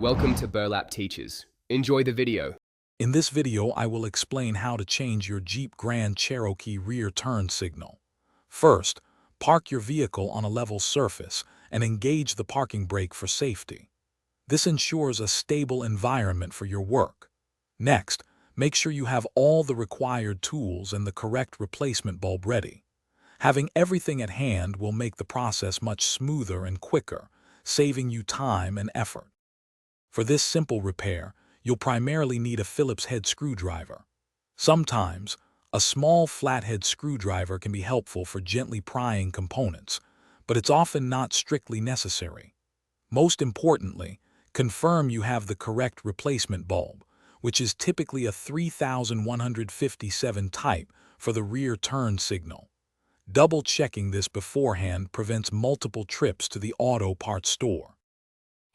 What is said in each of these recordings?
Welcome to Burlap Teachers. Enjoy the video. In this video, I will explain how to change your Jeep Grand Cherokee rear turn signal. First, park your vehicle on a level surface and engage the parking brake for safety. This ensures a stable environment for your work. Next, make sure you have all the required tools and the correct replacement bulb ready. Having everything at hand will make the process much smoother and quicker, saving you time and effort. For this simple repair, you'll primarily need a Phillips head screwdriver. Sometimes, a small flathead screwdriver can be helpful for gently prying components, but it's often not strictly necessary. Most importantly, confirm you have the correct replacement bulb, which is typically a 3157 type for the rear turn signal. Double-checking this beforehand prevents multiple trips to the auto parts store.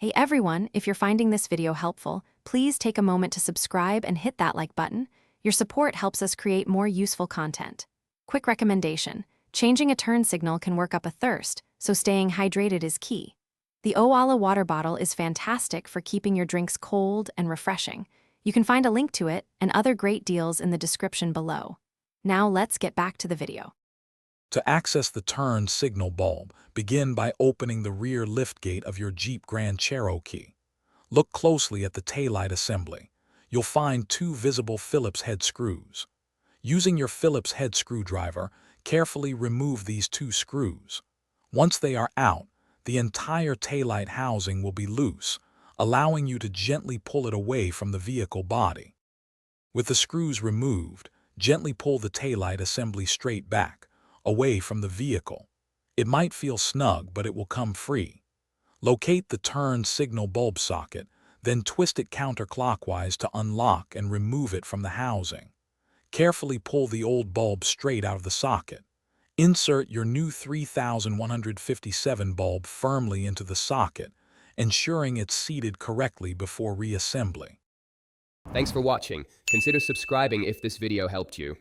Hey everyone, if you're finding this video helpful, please take a moment to subscribe and hit that like button. Your support helps us create more useful content. Quick recommendation: changing a turn signal can work up a thirst, so staying hydrated is key. The Owala water bottle is fantastic for keeping your drinks cold and refreshing. You can find a link to it and other great deals in the description below. Now let's get back to the video. To access the turn signal bulb, begin by opening the rear liftgate of your Jeep Grand Cherokee. Look closely at the taillight assembly. You'll find two visible Phillips head screws. Using your Phillips head screwdriver, carefully remove these two screws. Once they are out, the entire taillight housing will be loose, allowing you to gently pull it away from the vehicle body. With the screws removed, gently pull the taillight assembly straight back, away from the vehicle. It might feel snug, but it will come free. Locate the turn signal bulb socket, then twist it counterclockwise to unlock and remove it from the housing. Carefully pull the old bulb straight out of the socket. Insert your new 3157 bulb firmly into the socket, ensuring it's seated correctly before reassembly. Thanks for watching. Consider subscribing if this video helped you.